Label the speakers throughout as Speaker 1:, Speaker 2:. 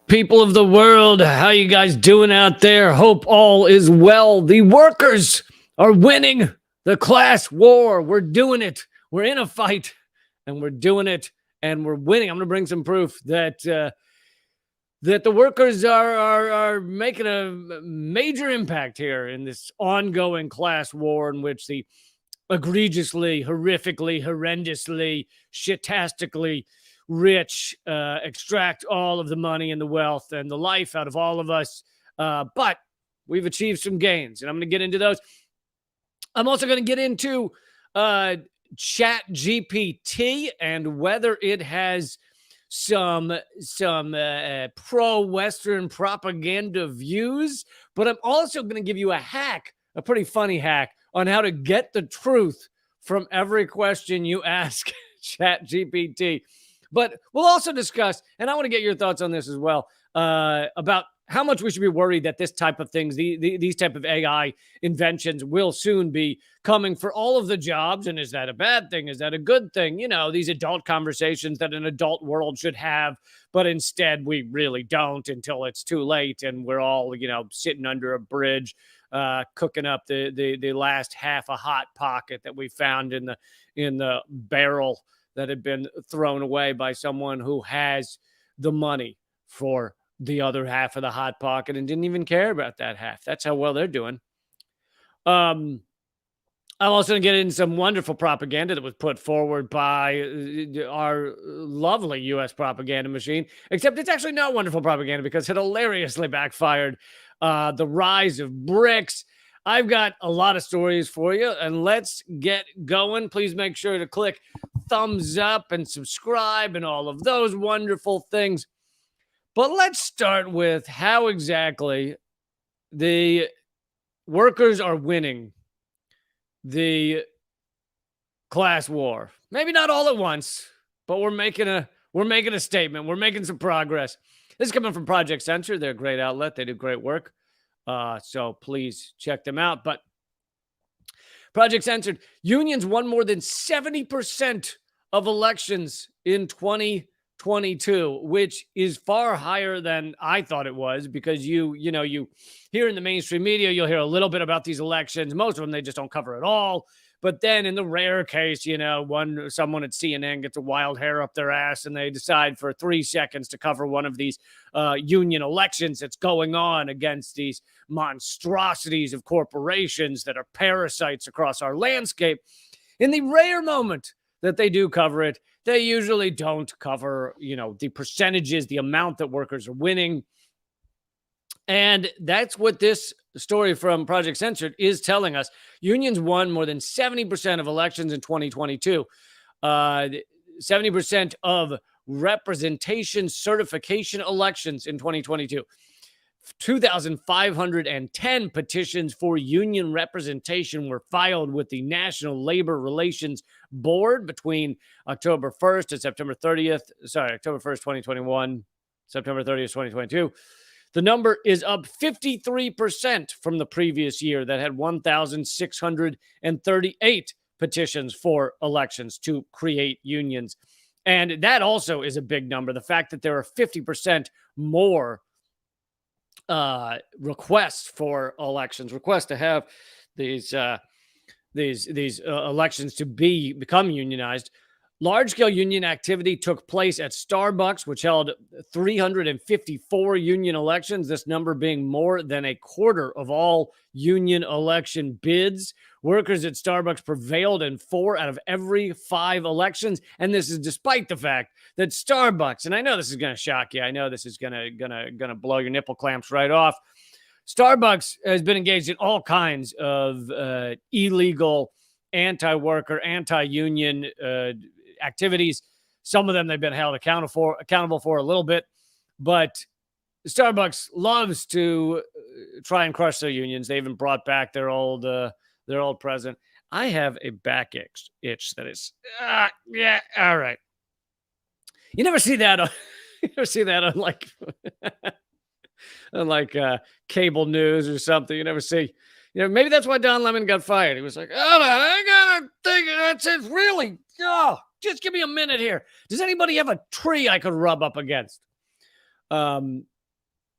Speaker 1: People of the world, how you guys doing out there? Hope all is well. The workers are winning the class war. We're doing it. We're in a fight, and we're doing it, and we're winning. I'm going to bring some proof that the workers are making a major impact here in this ongoing class war in which the egregiously, horrifically, horrendously, shitastically rich extract all of the money and the wealth and the life out of all of us. But we've achieved some gains, and I'm going to get into those. I'm also going to get into Chat GPT and whether it has some pro-Western propaganda views. But I'm also going to give you a hack, a pretty funny hack, on how to get the truth from every question you ask Chat GPT. But we'll also discuss, and I want to get your thoughts on this as well, about how much we should be worried that this type of things, these type of AI inventions will soon be coming for all of the jobs. And is that a bad thing? Is that a good thing? You know, these adult conversations that an adult world should have, but instead we really don't until it's too late and we're all, sitting under a bridge, cooking up the last half a hot pocket that we found in the barrel that had been thrown away by someone who has the money for the other half of the hot pocket and didn't even care about that half. That's how well they're doing. I'm also going to get in some wonderful propaganda that was put forward by our lovely U.S. propaganda machine, except it's actually not wonderful propaganda because it hilariously backfired. The rise of BRICS. I've got a lot of stories for you, and let's get going. Please make sure to click thumbs up and subscribe and all of those wonderful things. But let's start with how exactly the workers are winning the class war. Maybe not all at once, but we're making a statement. We're making some progress. This is coming from Project Censored. They're a great outlet. They do great work. So please check them out. But Project Censored, unions won more than 70% of elections in 2022, which is far higher than I thought it was, because you hear in the mainstream media, you'll hear a little bit about these elections. Most of them, they just don't cover at all. But then in the rare case, someone at CNN gets a wild hair up their ass and they decide for 3 seconds to cover one of these union elections that's going on against these monstrosities of corporations that are parasites across our landscape. In the rare moment that they do cover it, they usually don't cover, the percentages, the amount that workers are winning. And that's what this story from Project Censored is telling us. Unions won more than 70% of elections in 2022. 70% of representation certification elections in 2022. 2,510 petitions for union representation were filed with the National Labor Relations Board between October 1st and September 30th. October 1st, 2021, September 30th, 2022. The number is up 53% from the previous year that had 1,638 petitions for elections to create unions. And that also is a big number. The fact that there are 50% more requests for elections, requests to have these elections to become unionized. Large-scale union activity took place at Starbucks, which held 354 union elections, this number being more than a quarter of all union election bids. Workers at Starbucks prevailed in 4 out of every 5 elections, and this is despite the fact that Starbucks, and I know this is going to shock you, I know this is gonna blow your nipple clamps right off. Starbucks has been engaged in all kinds of illegal, anti-worker, anti-union activities. Some of them they've been held accountable for a little bit, but Starbucks loves to try and crush their unions. They even brought back their old president. I have a back itch that is yeah, all right. You never see that on like cable news or something. You never see. Maybe that's why Don Lemon got fired. He was like, "Oh, man, I gotta think that's it. Really? Oh, just give me a minute here. Does anybody have a tree I could rub up against?"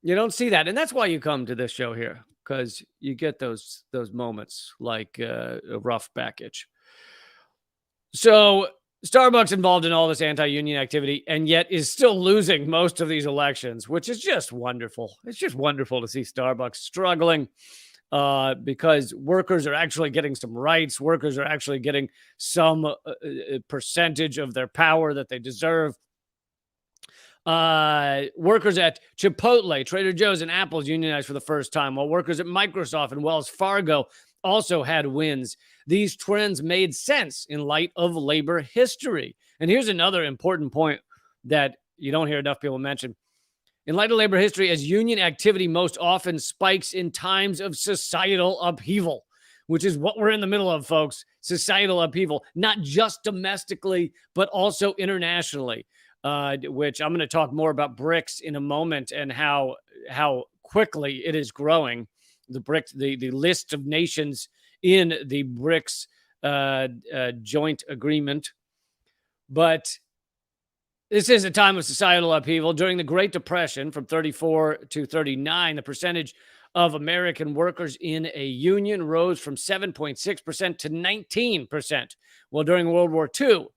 Speaker 1: You don't see that, and that's why you come to this show here, because you get those moments like a rough back itch. So Starbucks involved in all this anti-union activity, and yet is still losing most of these elections, which is just wonderful. It's just wonderful to see Starbucks struggling because workers are actually getting some rights. Workers are actually getting some percentage of their power that they deserve. Workers at Chipotle, Trader Joe's, and Apple's unionized for the first time, while workers at Microsoft and Wells Fargo also had wins. These trends made sense in light of labor history. And here's another important point that you don't hear enough people mention. In light of labor history, as union activity most often spikes in times of societal upheaval, which is what we're in the middle of, folks. Societal upheaval, not just domestically, but also internationally. Which I'm going to talk more about BRICS in a moment and how quickly it is growing. The BRICS, the list of nations in the BRICS joint agreement. But this is a time of societal upheaval. During the Great Depression, from 34 to 39, the percentage of American workers in a union rose from 7.6% to 19%. Well, during World War II,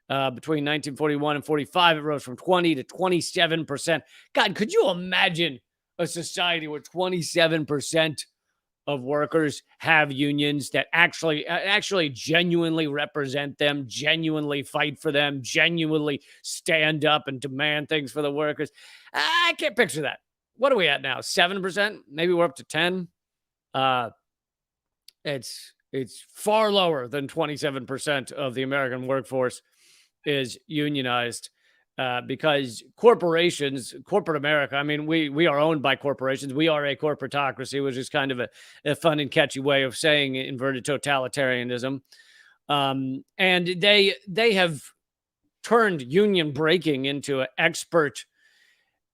Speaker 1: between 1941 and 45, it rose from 20 to 27%. God, could you imagine a society where 27% of workers have unions that actually genuinely represent them, genuinely fight for them, genuinely stand up and demand things for the workers? I can't picture that. What are we at now? 7%? Maybe we're up to 10. It's far lower than 27% of the American workforce is unionized because corporations, corporate America, I mean, we are owned by corporations. We are a corporatocracy, which is kind of a fun and catchy way of saying inverted totalitarianism. And they have turned union breaking into an expert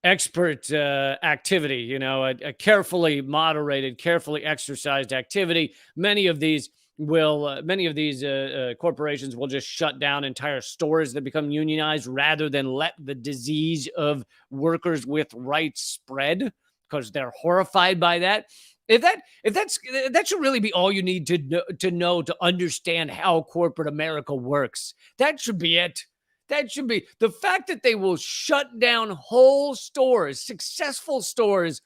Speaker 1: activity, you know, a carefully moderated, carefully exercised activity. Many of these corporations will just shut down entire stores that become unionized rather than let the disease of workers with rights spread, because they're horrified by that. That should really be all you need to know to understand how corporate America works. That should be it. That should be the fact that they will shut down whole stores, successful stores,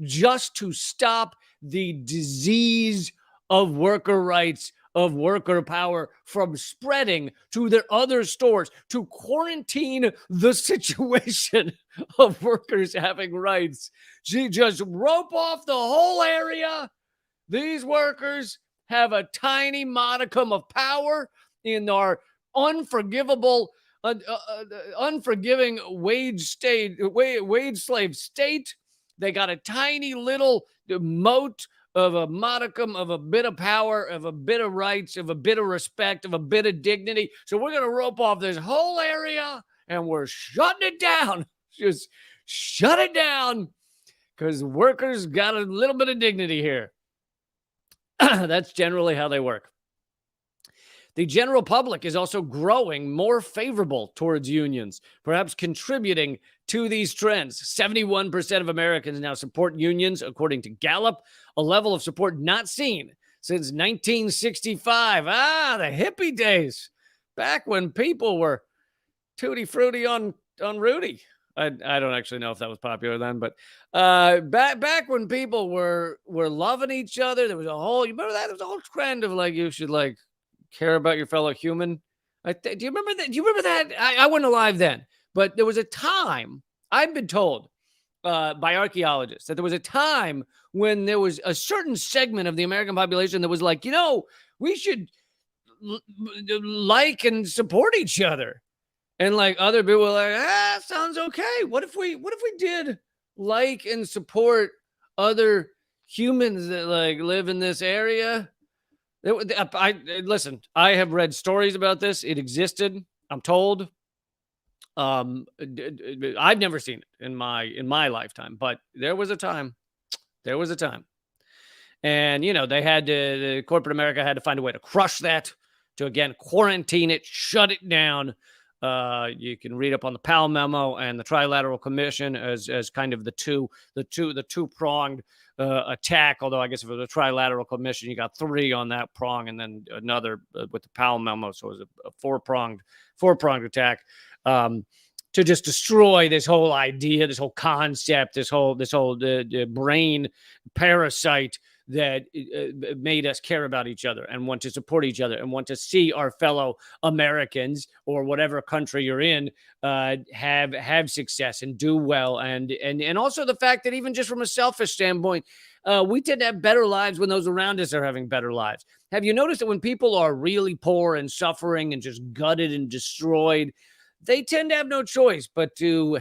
Speaker 1: just to stop the disease of worker rights, of worker power from spreading to their other stores, to quarantine the situation of workers having rights. Just rope off the whole area. These workers have a tiny modicum of power in our unforgiving wage slave state. They got a tiny little mote of a modicum of a bit of power, of a bit of rights, of a bit of respect, of a bit of dignity. So we're going to rope off this whole area and we're shutting it down. Just shut it down because workers got a little bit of dignity here. That's generally how they work. The general public is also growing more favorable towards unions, perhaps contributing to these trends. 71% of Americans now support unions, according to Gallup, a level of support not seen since 1965. The hippie days, back when people were tutti frutti on Rudy. I don't actually know if that was popular then, but back when people were loving each other, there was a whole, you remember that? There was a whole trend of like, you should like care about your fellow human. Do you remember that? Do you remember that? I wasn't alive then, but there was a time, I've been told by archaeologists, that there was a time when there was a certain segment of the American population that was like, you know, we should like and support each other. And like other people were like, sounds okay. What if we did like and support other humans that like live in this area? Listen, I have read stories about this. It existed, I'm told. I've never seen it in my lifetime, but there was a time. There was a time. And, you know, corporate America had to find a way to crush that, to again quarantine it, shut it down. You can read up on the Powell memo and the Trilateral Commission as kind of the two pronged attack. Although I guess if it was a Trilateral Commission, you got three on that prong, and then another with the Powell memo. So it was a four pronged attack. To just destroy this whole idea, this whole concept, this whole brain parasite that made us care about each other and want to support each other and want to see our fellow Americans or whatever country you're in have success and do well, and also the fact that even just from a selfish standpoint, we tend to have better lives when those around us are having better lives. Have you noticed that when people are really poor and suffering and just gutted and destroyed, they tend to have no choice but to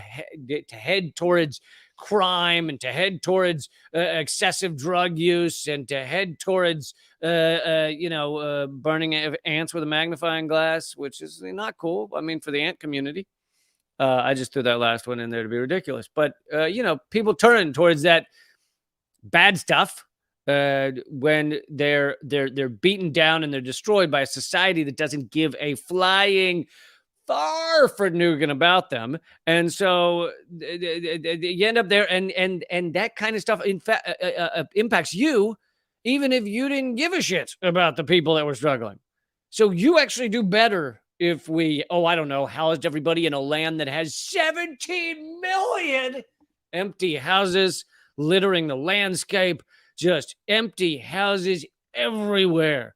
Speaker 1: head towards crime and to head towards excessive drug use and to head towards, burning ants with a magnifying glass, which is not cool. I mean, for the ant community. I just threw that last one in there to be ridiculous. But, people turn towards that bad stuff when they're beaten down and they're destroyed by a society that doesn't give a flying far for Nugan about them. And so you end up there, and that kind of stuff in fact impacts you, even if you didn't give a shit about the people that were struggling. So you actually do better if we, I don't know, housed everybody in a land that has 17 million empty houses littering the landscape, just empty houses everywhere.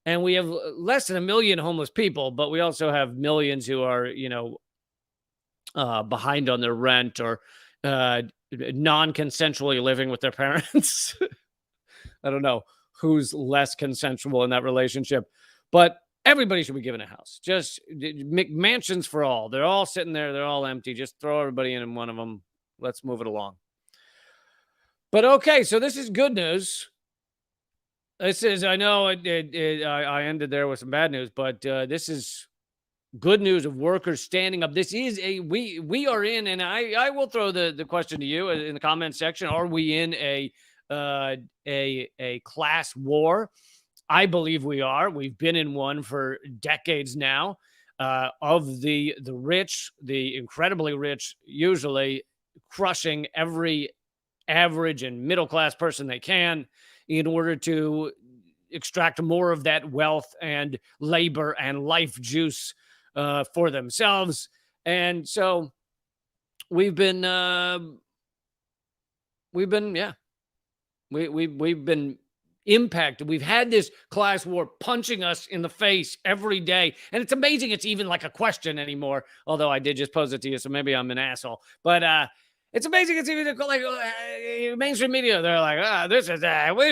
Speaker 1: And we have less than 1 million homeless people, but we also have millions who are, behind on their rent or non-consensually living with their parents. I don't know who's less consensual in that relationship, but everybody should be given a house. Just mansions for all. They're all sitting there. They're all empty. Just throw everybody in one of them. Let's move it along. But okay, so this is good news. This is, I know I ended there with some bad news, but this is good news of workers standing up. This is we are in, and I will throw the question to you in the comment section. Are we in a class war? I believe we are. We've been in one for decades now. Of the rich, the incredibly rich, usually crushing every average and middle class person they can, in order to extract more of that wealth and labor and life juice for themselves. And so we've been impacted. We've had this class war punching us in the face every day. And it's amazing it's even like a question anymore, although I did just pose it to you, so maybe I'm an asshole. But it's amazing. It's even like mainstream media. They're like, this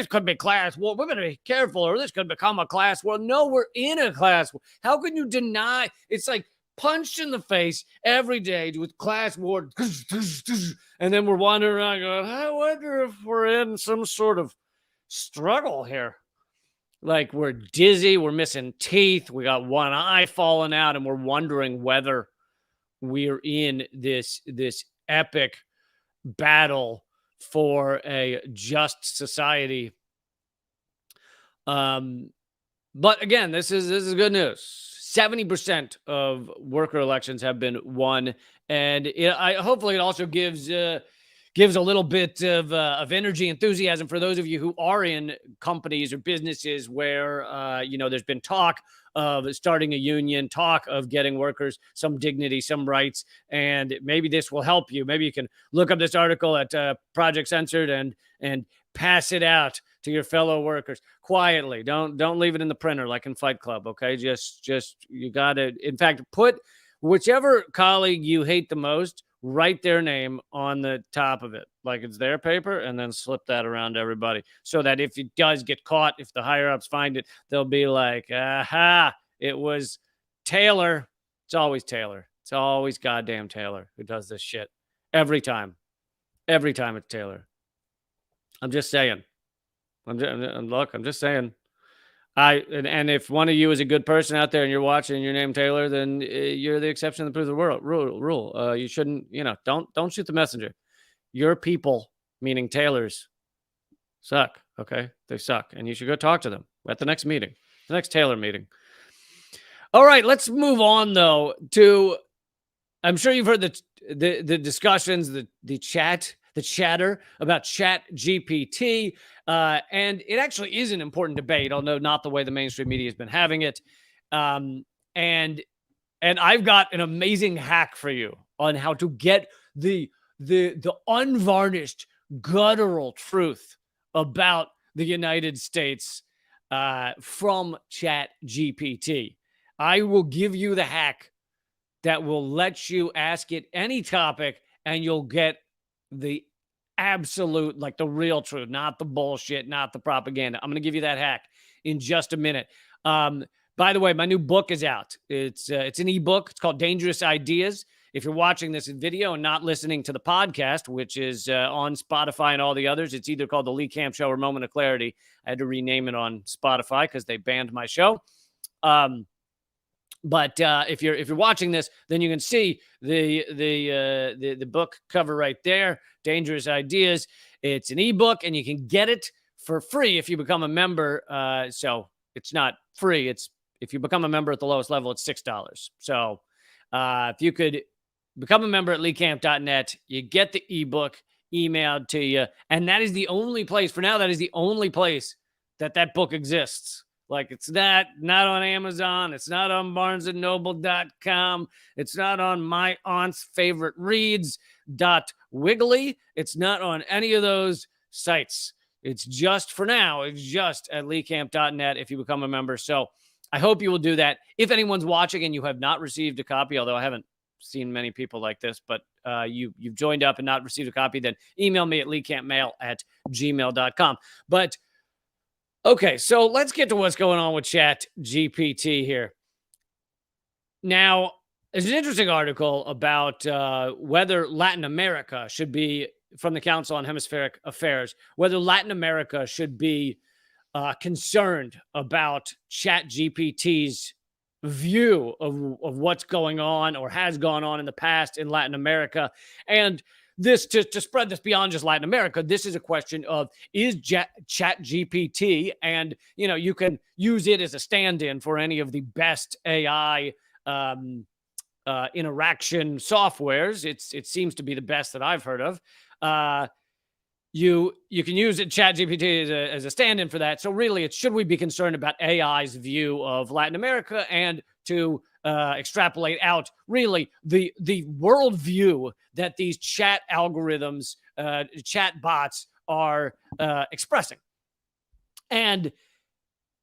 Speaker 1: could be class war. We're going to be careful, or this could become a class war. No, we're in a class war. How can you deny? It's like punched in the face every day with class war. And then we're wandering around going, I wonder if we're in some sort of struggle here. Like we're dizzy. We're missing teeth. We got one eye falling out, and we're wondering whether we're in this epic battle for a just society. But again, this is good news. 70% of worker elections have been won, and hopefully it also gives a little bit of energy, enthusiasm for those of you who are in companies or businesses where there's been talk of starting a union, talk of getting workers some dignity, some rights, and maybe this will help you. Maybe you can look up this article at Project Censored and pass it out to your fellow workers quietly. Don't leave it in the printer like in Fight Club, okay? Just you got to, in fact, put whichever colleague you hate the most, write their name on the top of it like it's their paper, and then slip that around to everybody, so that if it does get caught, if the higher ups find it, they'll be like, aha, it was Taylor. It's always Taylor. It's always goddamn Taylor who does this shit every time it's Taylor. I'm just saying. I'm just saying. And if one of you is a good person out there and you're watching and your name Taylor, then you're the exception that proves the rule. You shouldn't, don't shoot the messenger. Your people, meaning Taylors, suck. Okay, they suck, and you should go talk to them at the next meeting, the next Taylor meeting. All right, let's move on though to. I'm sure you've heard the discussions, the chatter about Chat GPT, and it actually is an important debate, although not the way the mainstream media has been having it. Um, and and I've got an amazing hack for you on how to get the unvarnished, guttural truth about the United States from Chat GPT. I will give you the hack that will let you ask it any topic and you'll get the absolute, like the real truth, not the bullshit, not the propaganda. I'm going to give you that hack in just a minute. By the way, my new book is out. It's an ebook. It's called Dangerous Ideas. If you're watching this video and not listening to the podcast, which is on Spotify and all the others, it's either called The Lee Camp Show or Moment of Clarity. I had to rename it on Spotify because they banned my show. But if you're watching this, then you can see the book cover right there, Dangerous Ideas. It's an ebook, and you can get it for free if you become a member. So it's not free. It's if you become a member at the lowest level, it's $6. So if you could become a member at leecamp.net, you get the ebook emailed to you, and that is the only place for now. That is the only place that book exists. Like it's not on Amazon. It's not on barnesandnoble.com. It's not on my aunt's favorite reads.wiggly. It's not on any of those sites. It's just for now. It's just at leecamp.net if you become a member. So I hope you will do that. If anyone's watching and you have not received a copy, although I haven't seen many people like this, but you've joined up and not received a copy, then email me at leecampmail@gmail.com. But okay, so let's get to what's going on with Chat GPT here. Now, there's an interesting article about whether Latin America should be, from the Council on Hemispheric Affairs, whether Latin America should be concerned about Chat GPT's view of what's going on or has gone on in the past in Latin America. And this to spread this beyond just Latin America, this is a question of is Chat GPT, and you can use it as a stand-in for any of the best AI interaction softwares. It seems to be the best that I've heard of. You can use it, Chat GPT, as a stand-in for that. So really, should we be concerned about AI's view of Latin America, and to extrapolate out really the worldview that these chat algorithms, chat bots are expressing. And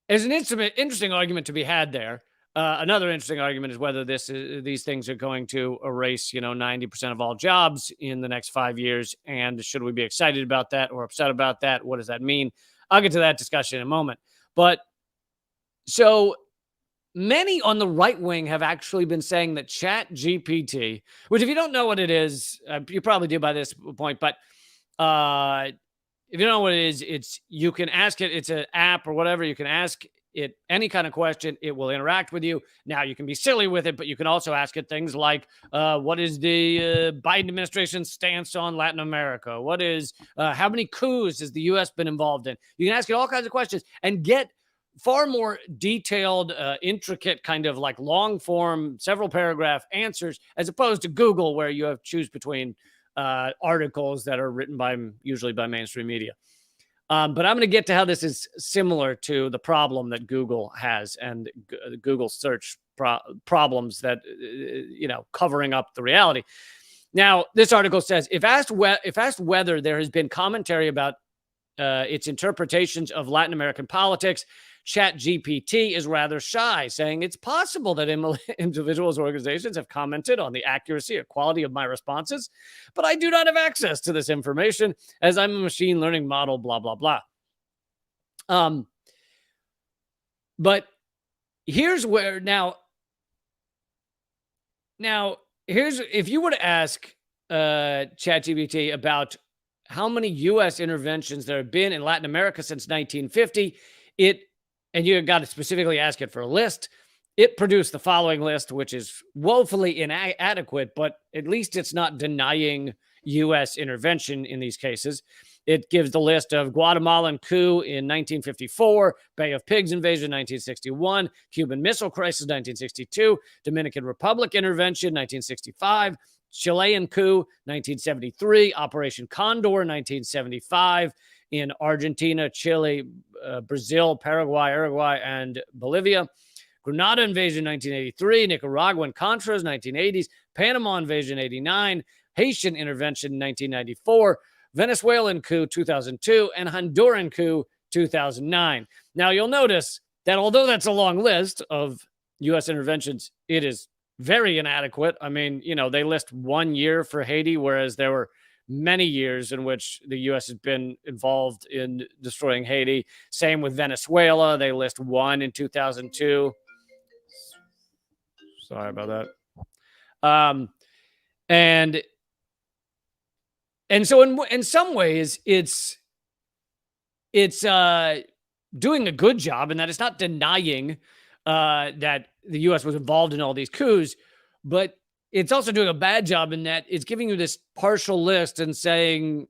Speaker 1: there's an interesting argument to be had there. Another interesting argument is whether these things are going to erase 90% of all jobs in the next 5 years, and should we be excited about that or upset about that? What does that mean? I'll get to that discussion in a moment. But so many on the right wing have actually been saying that Chat GPT, which if you don't know what it is, you probably do by this point, but if you don't know what it is, you can ask it. It's an app or whatever. You can ask it any kind of question. It will interact with you. Now, you can be silly with it, but you can also ask it things like, what is the Biden administration's stance on Latin America? What is, how many coups has the U.S. been involved in? You can ask it all kinds of questions and get far more detailed, intricate, kind of like long form, several paragraph answers, as opposed to Google, where you have to choose between articles that are written usually by mainstream media. But I'm going to get to how this is similar to the problem that Google has and Google search problems that, covering up the reality. Now, this article says, if asked whether there has been commentary about its interpretations of Latin American politics, Chat GPT is rather shy, saying it's possible that individuals or organizations have commented on the accuracy or quality of my responses, but I do not have access to this information as I'm a machine learning model, blah, blah, blah. But here's where now here's, if you were to ask ChatGPT about how many U.S. interventions there have been in Latin America since 1950, and you got to specifically ask it for a list, it produced the following list, which is woefully inadequate, but at least it's not denying U.S. intervention in these cases. It gives the list of Guatemalan coup in 1954, Bay of Pigs invasion 1961, Cuban Missile Crisis 1962, Dominican Republic intervention 1965, Chilean coup 1973, Operation Condor 1975 in Argentina, Chile, Brazil, Paraguay, Uruguay, and Bolivia. Grenada invasion 1983, Nicaraguan Contras 1980s, Panama invasion 89, Haitian intervention 1994, Venezuelan coup 2002, and Honduran coup 2009. Now, you'll notice that although that's a long list of U.S. interventions, it is very inadequate. I mean, they list 1 year for Haiti, whereas there were many years in which the U.S. has been involved in destroying Haiti. Same with Venezuela. They list 1 in 2002. Sorry about that. And so in some ways, it's doing a good job in that it's not denying that the U.S. was involved in all these coups, but it's also doing a bad job in that it's giving you this partial list and saying,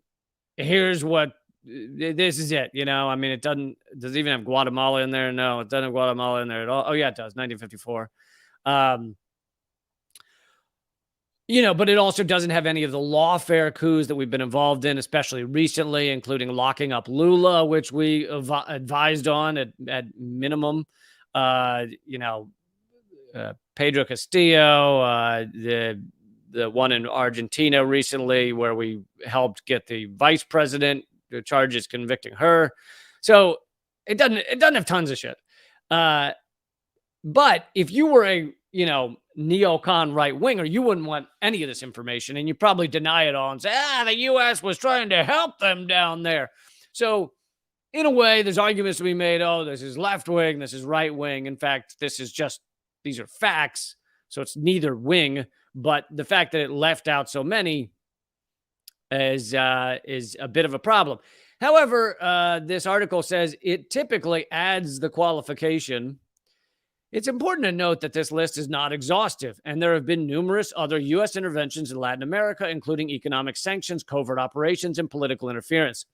Speaker 1: here's what, this is it. I mean, does it even have Guatemala in there? No, it doesn't have Guatemala in there at all. Oh yeah, it does. 1954. But it also doesn't have any of the lawfare coups that we've been involved in, especially recently, including locking up Lula, which we advised on at minimum. Pedro Castillo, the one in Argentina recently, where we helped get the vice president, the charges convicting her. So it doesn't have tons of shit. But if you were a neocon right winger, you wouldn't want any of this information, and you probably deny it all and say, the U.S. was trying to help them down there. So in a way, there's arguments to be made. Oh, this is left wing, this is right wing. In fact, these are facts. So it's neither wing, but the fact that it left out so many is a bit of a problem. However, this article says it typically adds the qualification. It's important to note that this list is not exhaustive, and there have been numerous other U.S. interventions in Latin America, including economic sanctions, covert operations, and political interference.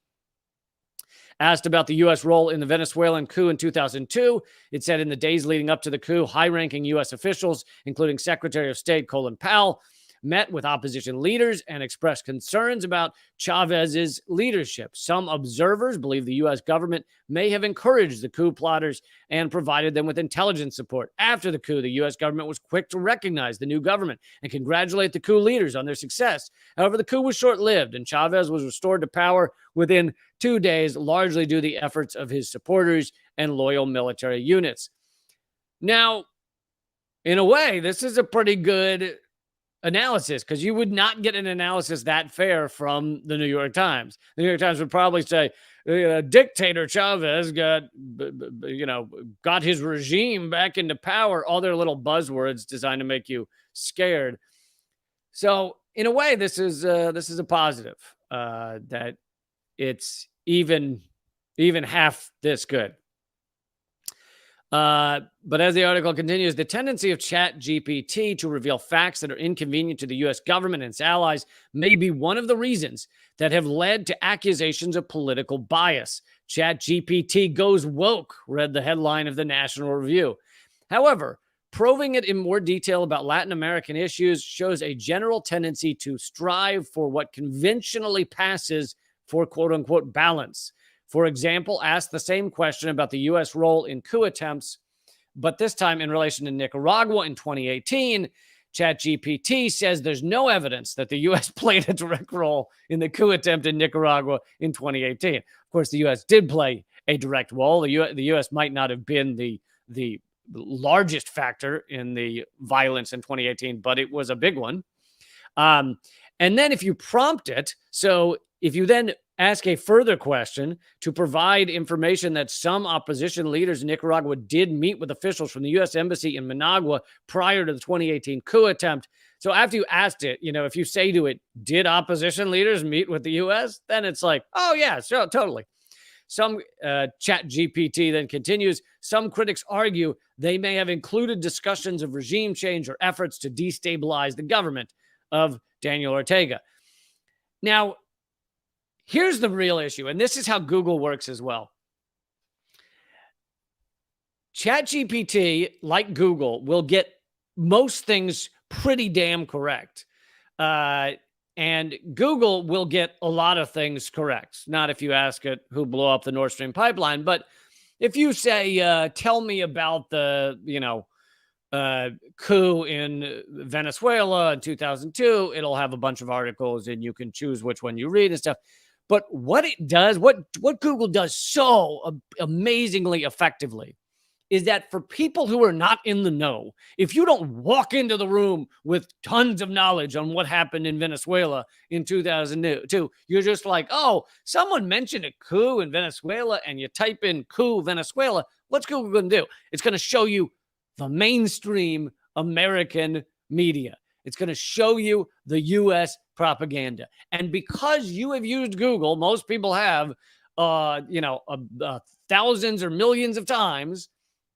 Speaker 1: Asked about the U.S. role in the Venezuelan coup in 2002, it said in the days leading up to the coup, high-ranking U.S. officials, including Secretary of State Colin Powell, met with opposition leaders and expressed concerns about Chavez's leadership. Some observers believe the U.S. government may have encouraged the coup plotters and provided them with intelligence support. After the coup, the U.S. government was quick to recognize the new government and congratulate the coup leaders on their success. However, the coup was short-lived, and Chavez was restored to power within 2 days, largely due to the efforts of his supporters and loyal military units. Now, in a way, this is a pretty good analysis, because you would not get an analysis that fair from the New York Times. The New York Times would probably say, dictator Chavez got his regime back into power, all their little buzzwords designed to make you scared. So in a way, this is a positive, that it's even half this good. But as the article continues, the tendency of ChatGPT to reveal facts that are inconvenient to the U.S. government and its allies may be one of the reasons that have led to accusations of political bias. ChatGPT goes woke, read the headline of the National Review. However, probing it in more detail about Latin American issues shows a general tendency to strive for what conventionally passes for quote-unquote balance. For example, asked the same question about the U.S. role in coup attempts, but this time in relation to Nicaragua in 2018, ChatGPT says there's no evidence that the U.S. played a direct role in the coup attempt in Nicaragua in 2018. Of course, the U.S. did play a direct role. The U.S. might not have been the largest factor in the violence in 2018, but it was a big one. And then if you prompt it, so if you then ask a further question to provide information that some opposition leaders in Nicaragua did meet with officials from the U.S. Embassy in Managua prior to the 2018 coup attempt. So after you asked it, if you say to it, did opposition leaders meet with the U.S., then it's like, oh, yeah, sure, totally. Some ChatGPT then continues, some critics argue they may have included discussions of regime change or efforts to destabilize the government of Daniel Ortega. Now, here's the real issue, and this is how Google works as well. ChatGPT, like Google, will get most things pretty damn correct. And Google will get a lot of things correct. Not if you ask it who blew up the Nord Stream pipeline, but if you say, tell me about the, coup in Venezuela in 2002, it'll have a bunch of articles and you can choose which one you read and stuff. But what it does, what Google does so amazingly effectively is that for people who are not in the know, if you don't walk into the room with tons of knowledge on what happened in Venezuela in 2002, you're just like, oh, someone mentioned a coup in Venezuela, and you type in coup Venezuela, what's Google going to do? It's going to show you the mainstream American media. It's going to show you the U.S. propaganda. And because you have used Google, most people have, thousands or millions of times,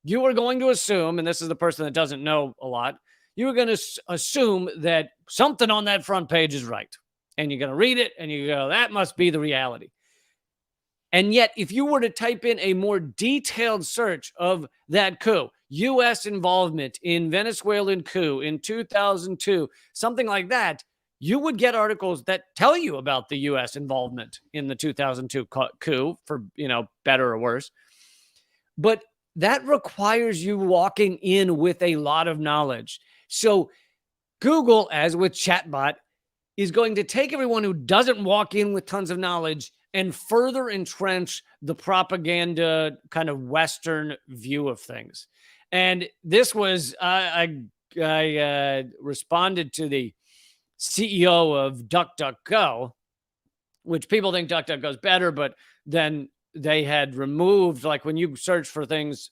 Speaker 1: you are going to assume, and this is the person that doesn't know a lot, you are going to assume that something on that front page is right. And you're going to read it and you go, that must be the reality. And yet, if you were to type in a more detailed search of that coup, U.S. involvement in Venezuelan coup in 2002, something like that, you would get articles that tell you about the U.S. involvement in the 2002 coup, for, better or worse. But that requires you walking in with a lot of knowledge. So Google, as with chatbot, is going to take everyone who doesn't walk in with tons of knowledge and further entrench the propaganda kind of Western view of things. And this was, I responded to the CEO of DuckDuckGo, which people think DuckDuckGo is better, but then they had removed, like when you search for things,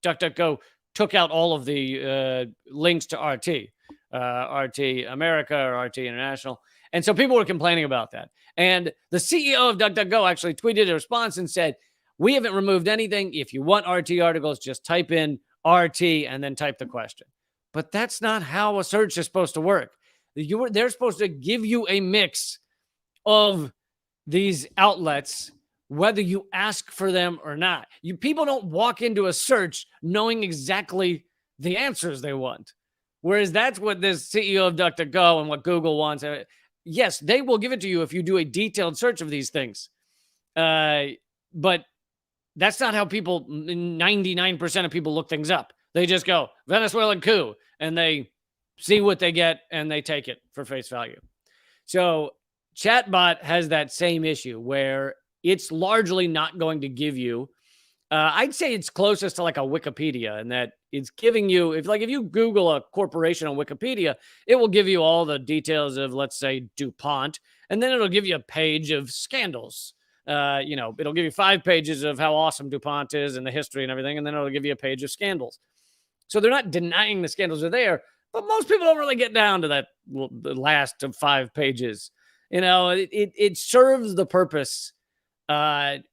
Speaker 1: DuckDuckGo took out all of the links to RT, RT America or RT International. And so people were complaining about that. And the CEO of DuckDuckGo actually tweeted a response and said, we haven't removed anything. If you want RT articles, just type in RT and then type the question. But that's not how a search is supposed to work. They're supposed to give you a mix of these outlets, whether you ask for them or not. People don't walk into a search knowing exactly the answers they want. Whereas that's what this CEO of DuckDuckGo and what Google wants. Yes, they will give it to you if you do a detailed search of these things. But that's not how 99% of people look things up. They just go, Venezuelan coup, and they see what they get and they take it for face value. So chatbot has that same issue where it's largely not going to give you, I'd say it's closest to like a Wikipedia, in that it's giving you, if you Google a corporation on Wikipedia, it will give you all the details of, let's say, DuPont, and then it'll give you a page of scandals. It'll give you 5 pages of how awesome DuPont is and the history and everything, and then it'll give you a page of scandals. So they're not denying the scandals are there, but most people don't really get down to that, the last of 5 pages. It serves the purpose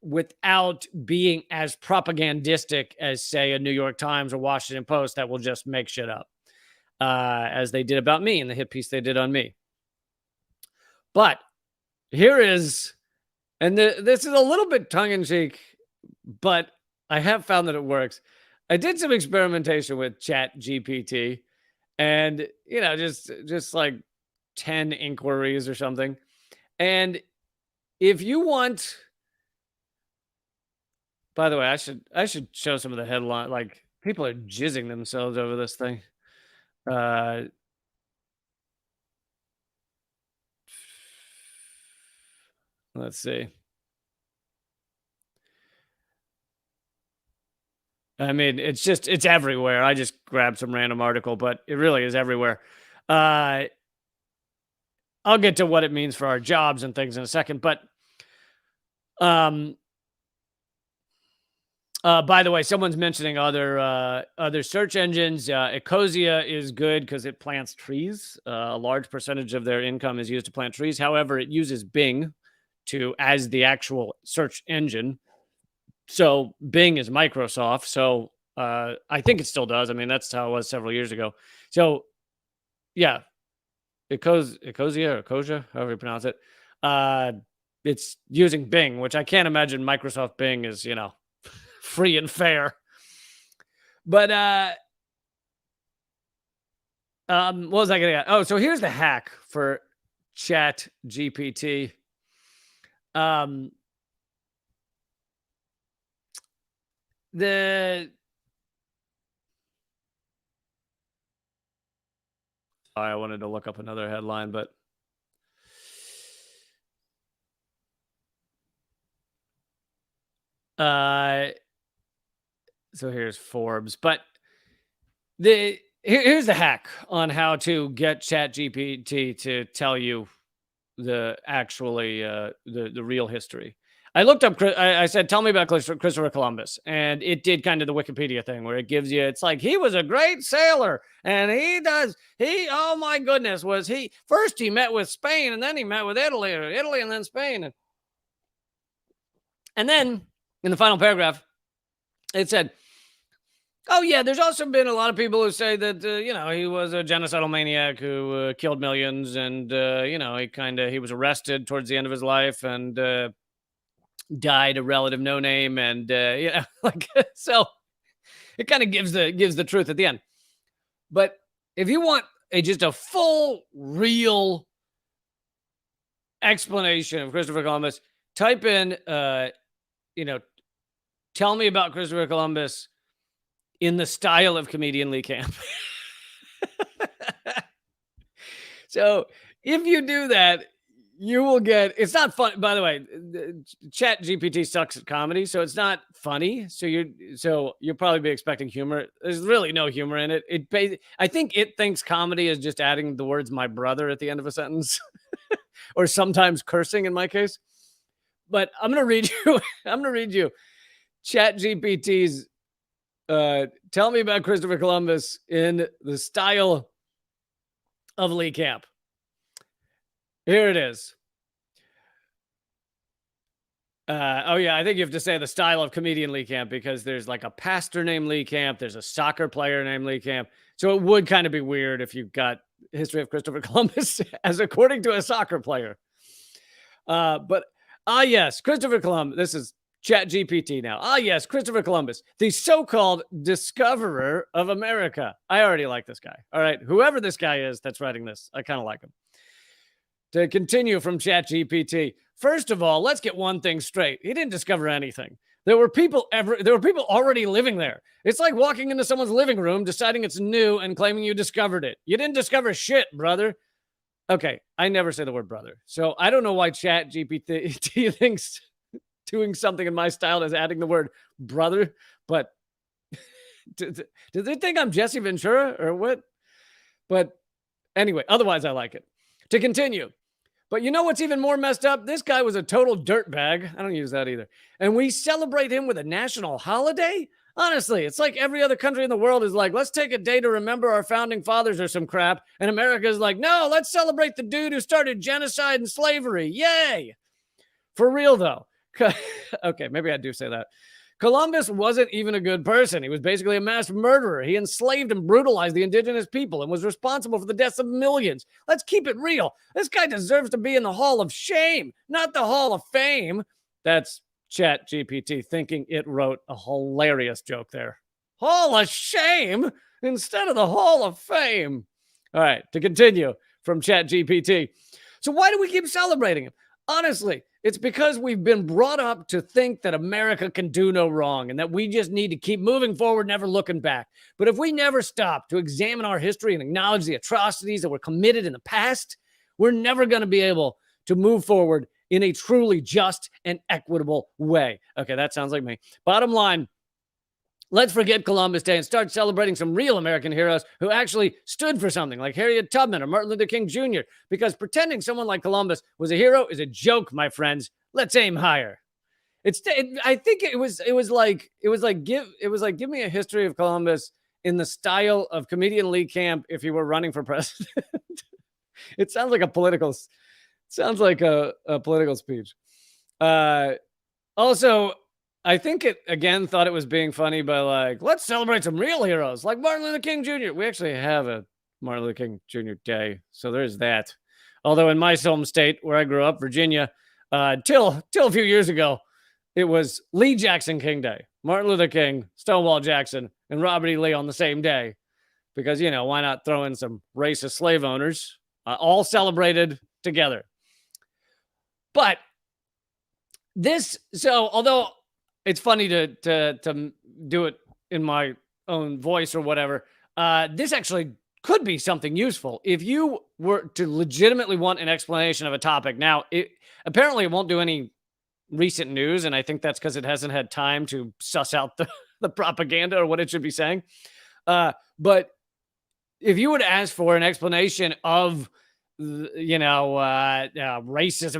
Speaker 1: without being as propagandistic as, say, a New York Times or Washington Post that will just make shit up, as they did about me in the hit piece they did on me. But here is, and this is a little bit tongue-in-cheek, but I have found that it works. I did some experimentation with ChatGPT, and just like 10 inquiries or something. And if you want, by the way, I should show some of the headline. Like, people are jizzing themselves over this thing. Let's see. I mean, it's everywhere. I just grabbed some random article, but it really is everywhere. I'll get to what it means for our jobs and things in a second, but by the way, someone's mentioning other search engines. Ecosia is good because it plants trees. A large percentage of their income is used to plant trees. However, it uses Bing as the actual search engine. So Bing is Microsoft. So I think it still does. I mean, that's how it was several years ago. So yeah, Ecosia or Ecosia, however you pronounce it. It's using Bing, which I can't imagine Microsoft Bing is, free and fair. But what was I gonna get? Oh, so here's the hack for Chat GPT. The I wanted to look up another headline, but so here's Forbes. But here's the hack on how to get ChatGPT to tell you the real history. I looked up. I said, "Tell me about Christopher Columbus," and it did kind of the Wikipedia thing where it gives you. It's like he was a great sailor, and he. Oh my goodness, was he first? He met with Spain, and then he met with Italy, or Italy, and then Spain, and then in the final paragraph, it said, "Oh yeah, there's also been a lot of people who say that he was a genocidal maniac who killed millions, and he was arrested towards the end of his life and died a relative no name, and like so it kind of gives the truth at the end. But if you want just a full, real explanation of Christopher Columbus, type in tell me about Christopher Columbus in the style of comedian Lee Camp." So if you do that, you will get. It's not fun, by the way. Chat GPT sucks at comedy, so it's not funny. So you'll probably be expecting humor. There's really no humor in it. I think it thinks comedy is just adding the words "my brother" at the end of a sentence, or sometimes cursing in my case. But I'm gonna read you Chat GPT's tell me about Christopher Columbus in the style of Lee Camp. Here it is. Oh yeah, I think you have to say the style of comedian Lee Camp, because there's like a pastor named Lee Camp, there's a soccer player named Lee Camp. So it would kind of be weird if you got history of Christopher Columbus as according to a soccer player. But yes, Christopher Columbus. This is Chat GPT now. Yes, Christopher Columbus, the so-called discoverer of America. I already like this guy. All right, whoever this guy is that's writing this, I kind of like him. To continue from Chat GPT, first of all, let's get one thing straight. He didn't discover anything. There were people already living there. It's like walking into someone's living room, deciding it's new, and claiming you discovered it. You didn't discover shit, brother. Okay, I never say the word brother, so I don't know why Chat GPT thinks doing something in my style is adding the word brother, but do they think I'm Jesse Ventura or what? But anyway, otherwise I like it. To continue. But you know what's even more messed up? This guy was a total dirtbag. I don't use that either. And we celebrate him with a national holiday? Honestly, it's like every other country in the world is like, let's take a day to remember our founding fathers or some crap. And America is like, no, let's celebrate the dude who started genocide and slavery. Yay. For real, though. Okay, maybe I do say that. Columbus wasn't even a good person. He was basically a mass murderer. He enslaved and brutalized the indigenous people and was responsible for the deaths of millions. Let's keep it real. This guy deserves to be in the Hall of Shame, not the Hall of Fame. That's Chat GPT thinking it wrote a hilarious joke there. Hall of Shame instead of the Hall of Fame. All right, to continue from Chat GPT. So why do we keep celebrating him? Honestly, it's because we've been brought up to think that America can do no wrong and that we just need to keep moving forward, never looking back. But if we never stop to examine our history and acknowledge the atrocities that were committed in the past, we're never going to be able to move forward in a truly just and equitable way. Okay, that sounds like me. Bottom line, let's forget Columbus Day and start celebrating some real American heroes who actually stood for something, like Harriet Tubman or Martin Luther King Jr., because pretending someone like Columbus was a hero is a joke, my friends. Let's aim higher. I think it was like give me a history of Columbus in the style of comedian Lee Camp if he were running for president. It sounds like a political speech. Also, I think it, again, thought it was being funny by like, let's celebrate some real heroes like Martin Luther King Jr. We actually have a Martin Luther King Jr. Day, so there's that. Although in my home state where I grew up, Virginia, till a few years ago, it was Lee Jackson King Day, Martin Luther King, Stonewall Jackson, and Robert E. Lee on the same day. Because, why not throw in some racist slave owners, all celebrated together. But although it's funny to do it in my own voice or whatever, this actually could be something useful. If you were to legitimately want an explanation of a topic, now, apparently it won't do any recent news, and I think that's because it hasn't had time to suss out the propaganda or what it should be saying. But if you were to ask for an explanation of, racism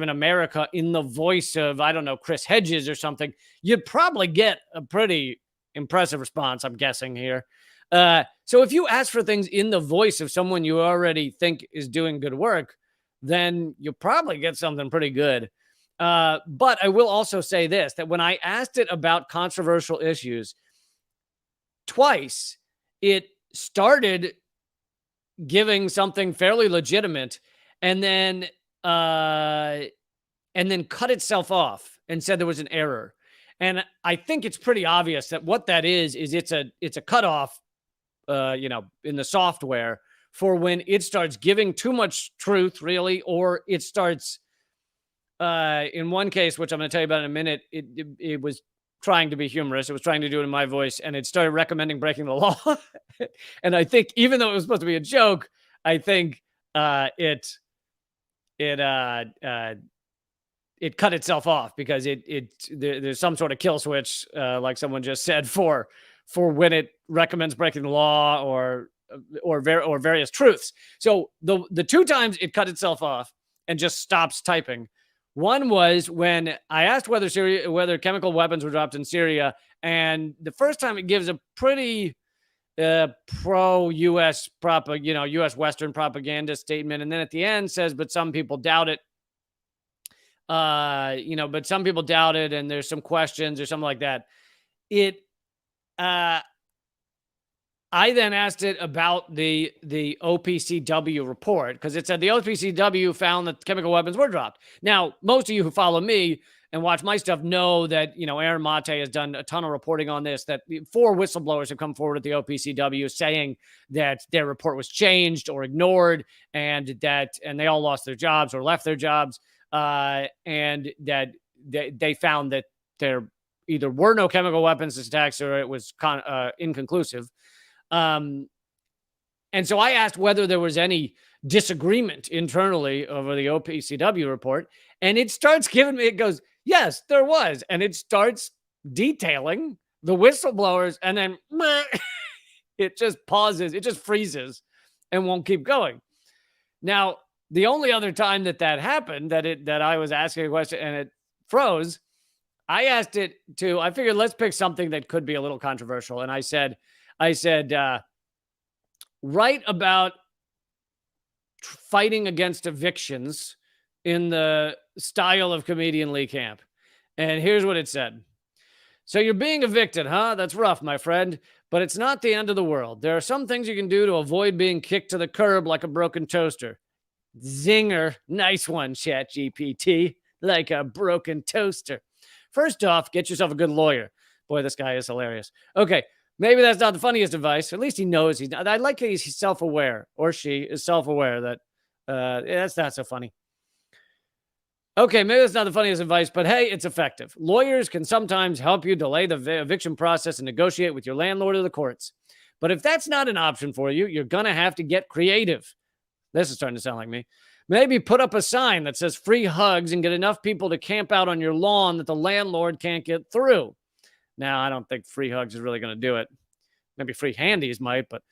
Speaker 1: in America in the voice of, I don't know, Chris Hedges or something, you'd probably get a pretty impressive response, I'm guessing here. So if you ask for things in the voice of someone you already think is doing good work, then you'll probably get something pretty good. But I will also say this, that when I asked it about controversial issues, twice it started giving something fairly legitimate and then cut itself off and said there was an error. And I think it's pretty obvious that what that is it's a cutoff, in the software for when it starts giving too much truth, really, or it starts, in one case, which I'm going to tell you about in a minute, it was trying to be humorous. It was trying to do it in my voice, and it started recommending breaking the law. And I think, even though it was supposed to be a joke, I think it cut itself off because there's some sort of kill switch, like someone just said, for when it recommends breaking the law or various truths. So the two times it cut itself off and just stops typing. One was when I asked whether chemical weapons were dropped in Syria, and the first time it gives a pretty pro-U.S. U.S. Western propaganda statement, and then at the end says, "But some people doubt it." But some people doubt it, and there's some questions or something like that. I then asked it about the OPCW report, because it said the OPCW found that chemical weapons were dropped. Now, most of you who follow me and watch my stuff know that, Aaron Mate has done a ton of reporting on this, that 4 whistleblowers have come forward at the OPCW saying that their report was changed or ignored, and they all lost their jobs or left their jobs, and that they found that there either were no chemical weapons attacks or it was inconclusive. And so I asked whether there was any disagreement internally over the OPCW report, and it starts giving me, it goes, yes, there was. And it starts detailing the whistleblowers, and then it just pauses, it just freezes and won't keep going. Now, the only other time that happened, that I was asking a question and it froze, I asked it to, I figured let's pick something that could be a little controversial. And I said, write about fighting against evictions in the style of comedian Lee Camp. And here's what it said. So you're being evicted, huh? That's rough, my friend, but it's not the end of the world. There are some things you can do to avoid being kicked to the curb like a broken toaster. Zinger. Nice one, ChatGPT. Like a broken toaster. First off, get yourself a good lawyer. Boy, this guy is hilarious. Okay. Maybe that's not the funniest advice. At least he knows he's not. I like that he's self-aware, or she is self-aware that that's not so funny. Okay, maybe that's not the funniest advice, but hey, it's effective. Lawyers can sometimes help you delay the eviction process and negotiate with your landlord or the courts. But if that's not an option for you, you're going to have to get creative. This is starting to sound like me. Maybe put up a sign that says free hugs and get enough people to camp out on your lawn that the landlord can't get through. Now, I don't think free hugs is really going to do it. Maybe free handies might, but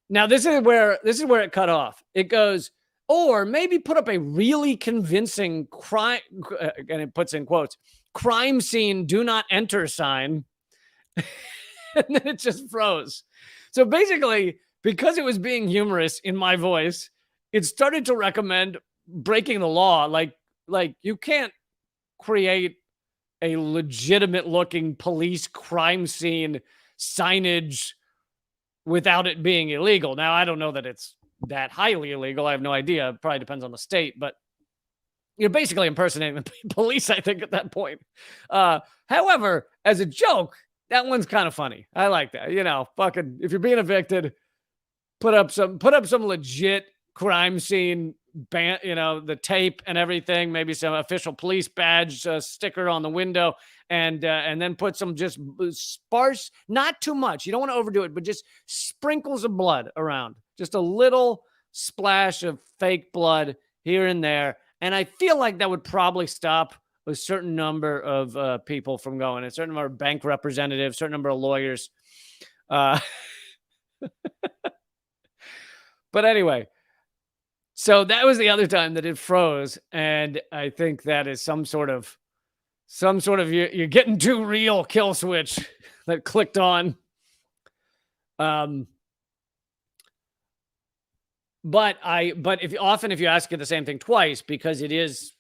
Speaker 1: now this is where it cut off. It goes, or maybe put up a really convincing crime, and it puts in quotes, crime scene, do not enter sign. And then it just froze. So basically, because it was being humorous in my voice, it started to recommend breaking the law. Like you can't create a legitimate looking police crime scene signage without it being illegal. Now, I don't know that it's that highly illegal. I have no idea. It probably depends on the state, but you're basically impersonating the police, I think, at that point. However, as a joke, that one's kind of funny. I like that. You know, fucking, if you're being evicted, put up some legit crime scene, you know, the tape and everything, maybe some official police badge sticker on the window, and then put some just sparse, not too much. You don't want to overdo it, but just sprinkles of blood around, just a little splash of fake blood here and there. And I feel like that would probably stop a certain number of people from going, a certain number of bank representatives, certain number of lawyers. But anyway, so that was the other time that it froze. And I think that is some sort of you're getting too real kill switch that clicked on. But if you ask it the same thing twice, because it is,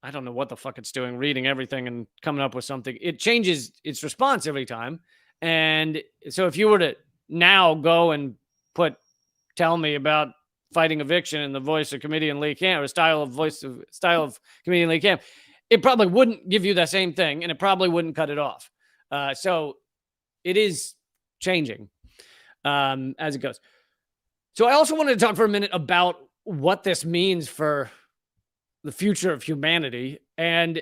Speaker 1: I don't know what the fuck it's doing, reading everything and coming up with something, it changes its response every time. And so if you were to now go and tell me about fighting eviction in the voice of comedian Lee Camp, or style of comedian Lee Camp, it probably wouldn't give you the same thing, and it probably wouldn't cut it off. So it is changing as it goes. So I also wanted to talk for a minute about what this means for the future of humanity. And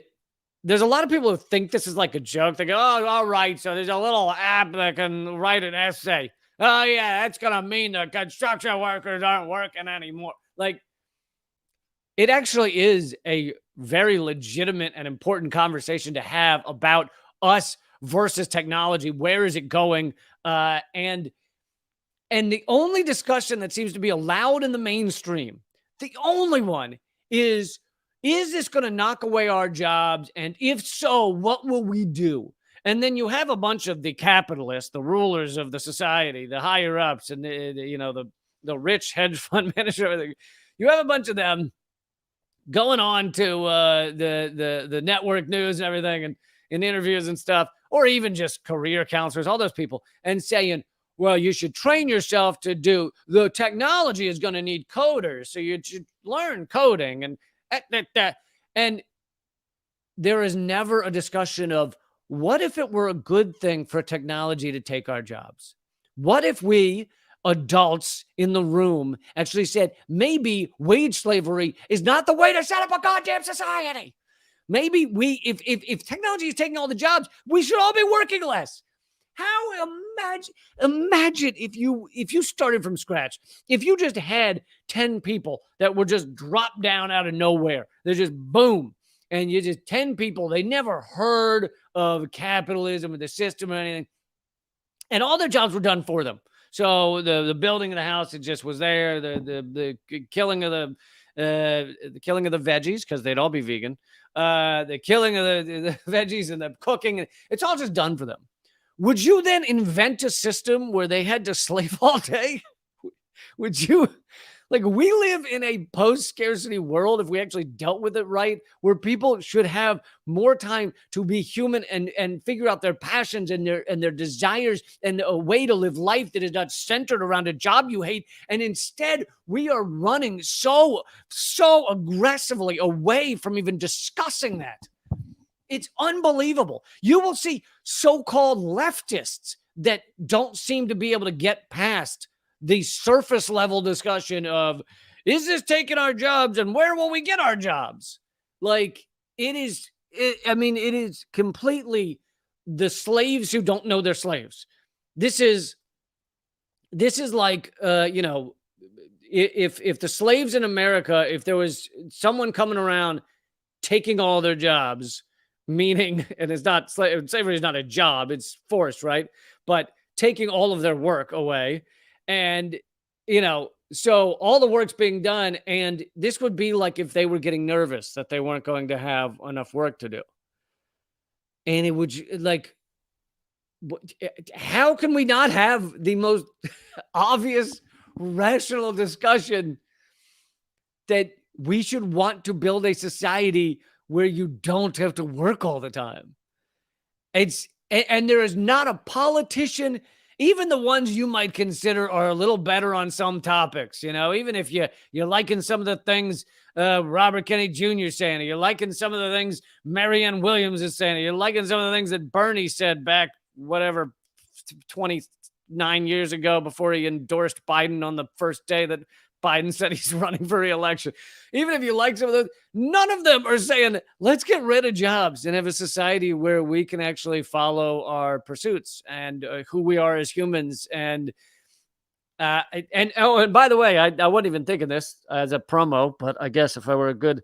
Speaker 1: there's a lot of people who think this is like a joke. They go, oh, all right, so there's a little app that can write an essay. Oh, yeah, that's going to mean the construction workers aren't working anymore. Like, it actually is a very legitimate and important conversation to have about us versus technology. Where is it going? And the only discussion that seems to be allowed in the mainstream, the only one is this going to knock away our jobs? And if so, what will we do? And then you have a bunch of the capitalists, the rulers of the society, the higher ups, and the rich hedge fund manager. Everything. You have a bunch of them going on to the network news and everything, and in interviews and stuff, or even just career counselors, all those people, and saying, well, you should train yourself to do, the technology is going to need coders, so you should learn coding. And there is never a discussion of, what if it were a good thing for technology to take our jobs? What if we adults in the room actually said, maybe wage slavery is not the way to set up a goddamn society? Maybe if technology is taking all the jobs, we should all be working less. How imagine if you started from scratch, if you just had 10 people that were just dropped down out of nowhere, they're just boom, and you just 10 people, they never heard of capitalism or the system or anything, and all their jobs were done for them. So the building of the house, it just was there. The killing of the veggies, because they'd all be vegan. The killing of the veggies and the cooking, it's all just done for them. Would you then invent a system where they had to slave all day? Would you? Like, we live in a post-scarcity world, if we actually dealt with it right, where people should have more time to be human and figure out their passions and their desires and a way to live life that is not centered around a job you hate. And instead, we are running so aggressively away from even discussing that. It's unbelievable. You will see so-called leftists that don't seem to be able to get past the surface level discussion of, is this taking our jobs and where will we get our jobs? Like, it is completely the slaves who don't know they're slaves. This is like, if the slaves in America, if there was someone coming around taking all their jobs, meaning, and it's not, slavery is not a job, it's forced, right? But taking all of their work away. And, so all the work's being done. And this would be like if they were getting nervous that they weren't going to have enough work to do. And it would, like, how can we not have the most obvious, rational discussion that we should want to build a society where you don't have to work all the time? And there is not a politician even the ones you might consider are a little better on some topics, even if you're liking some of the things Robert Kennedy Jr. is saying, or you're liking some of the things Marianne Williams is saying, or you're liking some of the things that Bernie said back, whatever, 29 years ago before he endorsed Biden on the first day that Biden said he's running for re-election. Even if you like some of those, none of them are saying, let's get rid of jobs and have a society where we can actually follow our pursuits and who we are as humans. And by the way, I wasn't even thinking this as a promo, but I guess if I were a good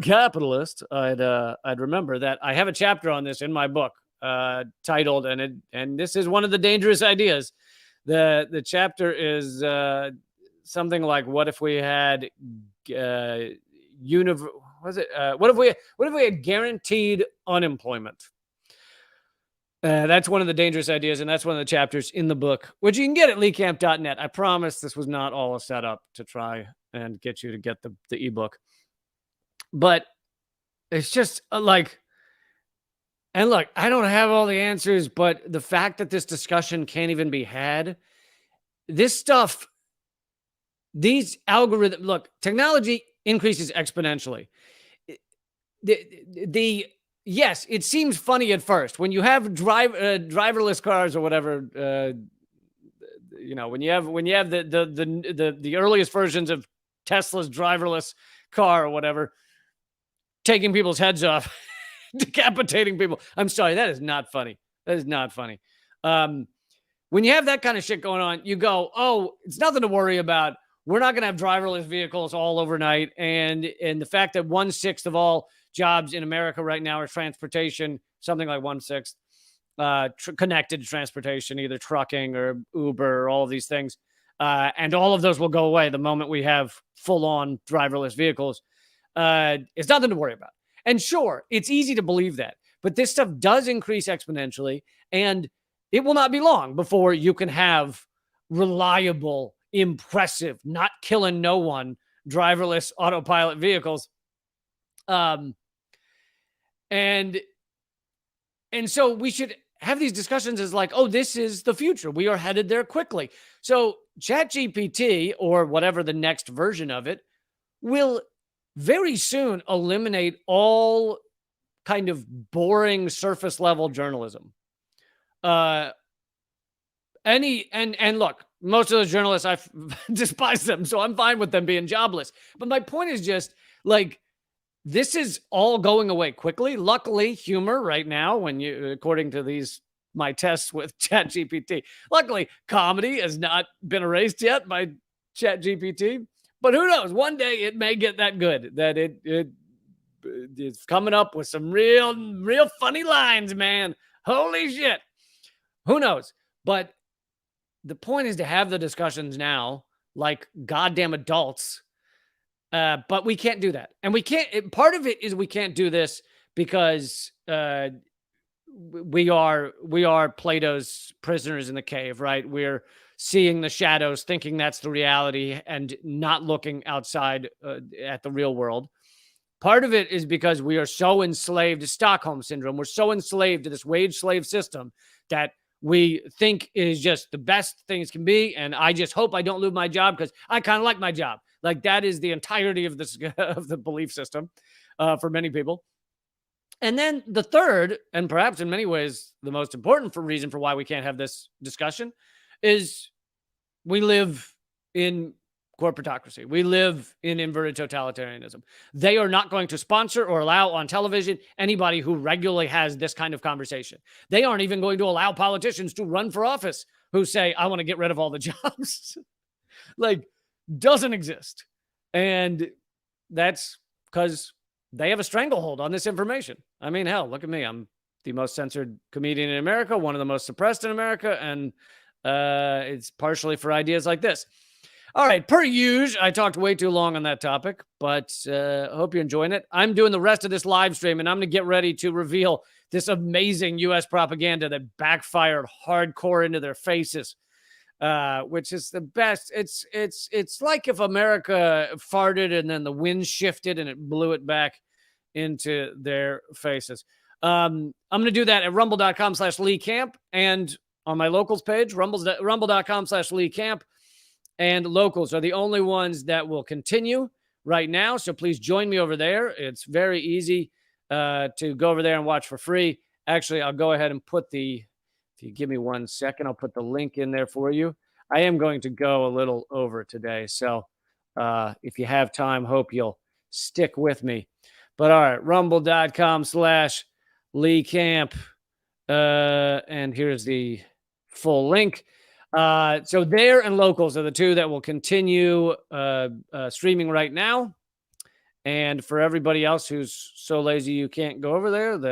Speaker 1: capitalist, I'd remember that I have a chapter on this in my book titled, and this is one of the dangerous ideas. The chapter is something like, what if we had what if we had guaranteed unemployment? That's one of the dangerous ideas, and that's one of the chapters in the book, which you can get at leecamp.net. I promise this was not all a setup to try and get you to get the ebook. But it's just like, and look, I don't have all the answers, but the fact that this discussion can't even be had, this stuff, these algorithms, look, technology increases exponentially. Yes, it seems funny at first when you have driverless cars or whatever. When you have the earliest versions of Tesla's driverless car or whatever, taking people's heads off, decapitating people. I'm sorry, that is not funny. That is not funny. When you have that kind of shit going on, you go, oh, it's nothing to worry about. We're not going to have driverless vehicles all overnight. And the fact that 1/6 of all jobs in America right now are transportation, something like 1/6, connected transportation, either trucking or Uber or all of these things. And all of those will go away the moment we have full-on driverless vehicles. It's nothing to worry about. And sure, it's easy to believe that. But this stuff does increase exponentially. And it will not be long before you can have reliable, impressive, not killing no one, driverless autopilot vehicles. And so we should have these discussions as like, oh, this is the future. We are headed there quickly. So ChatGPT, or whatever the next version of it, will very soon eliminate all kind of boring surface level journalism. And look, most of those journalists, I despise them, so I'm fine with them being jobless. But my point is just like, this is all going away quickly. Luckily, humor right now, according to my tests with ChatGPT, luckily comedy has not been erased yet by ChatGPT. But who knows? One day it may get that good that it's coming up with some real funny lines, man. Holy shit. Who knows? But the point is to have the discussions now like goddamn adults. But we can't do that. And we can't, part of it is we can't do this because we are Plato's prisoners in the cave, right? We're seeing the shadows, thinking that's the reality and not looking outside at the real world. Part of it is because we are so enslaved to Stockholm syndrome. We're so enslaved to this wage slave system that we think is just the best things can be. And I just hope I don't lose my job because I kind of like my job. Like that is the entirety of this of the belief system for many people. And then the third, and perhaps in many ways the most important reason for why we can't have this discussion is we live in corporatocracy. We live in inverted totalitarianism. They are not going to sponsor or allow on television anybody who regularly has this kind of conversation. They aren't even going to allow politicians to run for office who say, I want to get rid of all the jobs. Like, doesn't exist. And that's because they have a stranglehold on this information. I mean, hell, look at me. I'm the most censored comedian in America, one of the most suppressed in America, and it's partially for ideas like this. All right, per usual, I talked way too long on that topic, but I hope you're enjoying it. I'm doing the rest of this live stream, and I'm going to get ready to reveal this amazing U.S. propaganda that backfired hardcore into their faces, which is the best. It's like if America farted and then the wind shifted and it blew it back into their faces. I'm going to do that at rumble.com/Lee Camp, and on my locals page, rumble.com/Lee Camp. And locals are the only ones that will continue right now. So please join me over there. It's very easy to go over there and watch for free. Actually, I'll go ahead and put if you give me 1 second, I'll put the link in there for you. I am going to go a little over today. So if you have time, hope you'll stick with me. But all right, rumble.com/Lee Camp. And here's the full link. So there and locals are the two that will continue streaming right now. And for everybody else who's so lazy you can't go over there, then